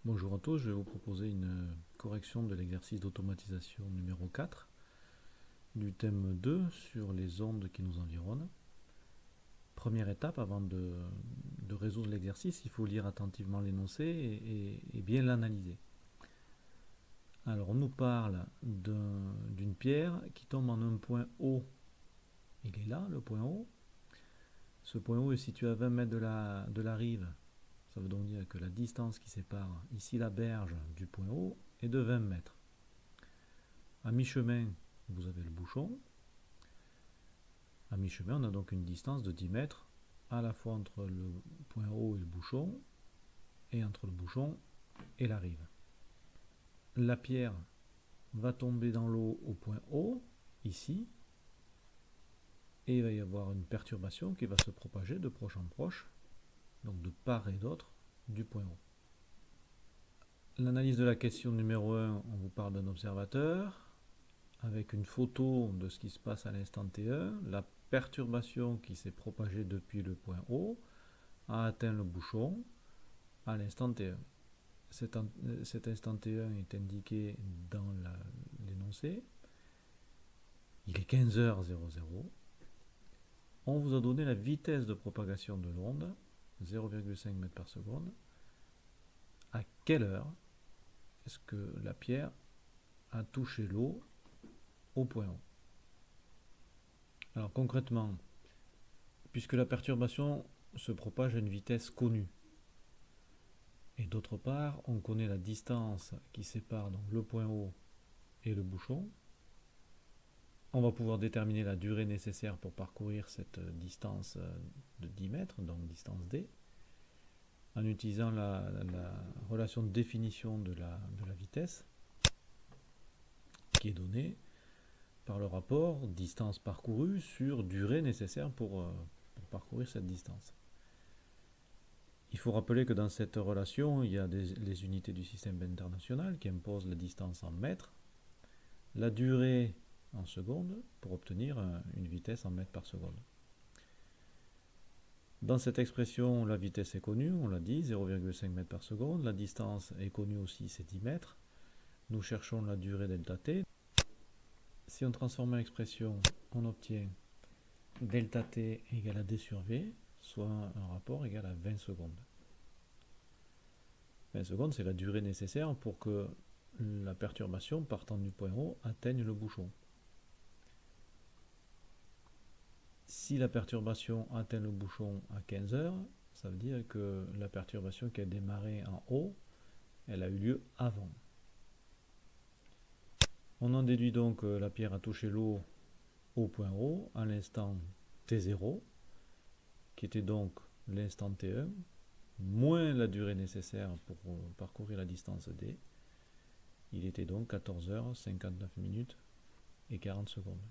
Bonjour à tous, je vais vous proposer une correction de l'exercice d'automatisation numéro 4 du thème 2 sur les ondes qui nous environnent. Première étape, avant de résoudre l'exercice, il faut lire attentivement l'énoncé et bien l'analyser. Alors on nous parle d'une pierre qui tombe en un point O. Il est là, le point O. Ce point O est situé à 20 mètres de la rive. Ça veut donc dire que la distance qui sépare ici la berge du point O est de 20 mètres. À mi-chemin, vous avez le bouchon. À mi-chemin, on a donc une distance de 10 mètres à la fois entre le point O et le bouchon et entre le bouchon et la rive. La pierre va tomber dans l'eau au point O, ici, et il va y avoir une perturbation qui va se propager de proche en proche, donc de part et d'autre du point O. L'analyse de la question numéro 1, on vous parle d'un observateur avec une photo de ce qui se passe à l'instant T1. La perturbation qui s'est propagée depuis le point O a atteint le bouchon à l'instant T1. Cet instant T1 est indiqué dans l'énoncé. Il est 15h00. On vous a donné la vitesse de propagation de l'onde, 0,5 m par seconde. À quelle heure est-ce que la pierre a touché l'eau au point O? Alors concrètement, puisque la perturbation se propage à une vitesse connue, et d'autre part, on connaît la distance qui sépare donc le point O et le bouchon, on va pouvoir déterminer la durée nécessaire pour parcourir cette distance de 10 mètres, donc distance D, en utilisant la relation de définition de la vitesse, qui est donnée par le rapport distance parcourue sur durée nécessaire pour parcourir cette distance. Il faut rappeler que dans cette relation, il y a les unités du système international qui imposent la distance en mètres, la durée en secondes pour obtenir une vitesse en mètres par seconde. Dans cette expression, la vitesse est connue, on l'a dit, 0,5 m par seconde. La distance est connue aussi, c'est 10 mètres. Nous cherchons la durée delta t. Si on transforme l'expression, on obtient delta t égale à d sur v, soit un rapport égal à 20 secondes. 20 secondes, c'est la durée nécessaire pour que la perturbation partant du point O atteigne le bouchon. Si la perturbation atteint le bouchon à 15 heures, ça veut dire que la perturbation qui a démarré en haut, elle a eu lieu avant. On en déduit donc que la pierre a touché l'eau au point O à l'instant T0, qui était donc l'instant T1, moins la durée nécessaire pour parcourir la distance D. Il était donc 14h59 minutes et 40 secondes.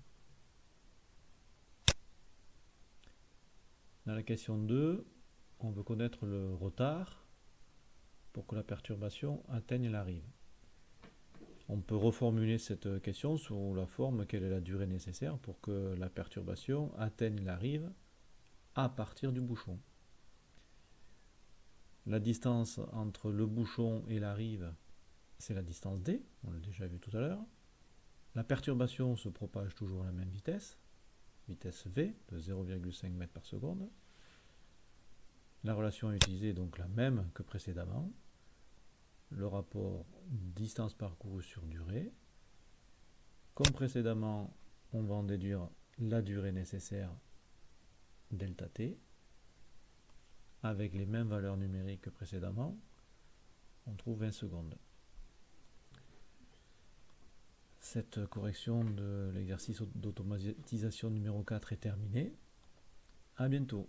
Dans la question 2, on veut connaître le retard pour que la perturbation atteigne la rive. On peut reformuler cette question sous la forme: quelle est la durée nécessaire pour que la perturbation atteigne la rive à partir du bouchon. La distance entre le bouchon et la rive, c'est la distance D, on l'a déjà vu tout à l'heure. La perturbation se propage toujours à la même vitesse, vitesse V de 0,5 m par seconde. La relation à utiliser est donc la même que précédemment. Le rapport distance parcourue sur durée. Comme précédemment, on va en déduire la durée nécessaire delta t. Avec les mêmes valeurs numériques que précédemment, on trouve 20 secondes. Cette correction de l'exercice d'automatisation numéro 4 est terminée. À bientôt.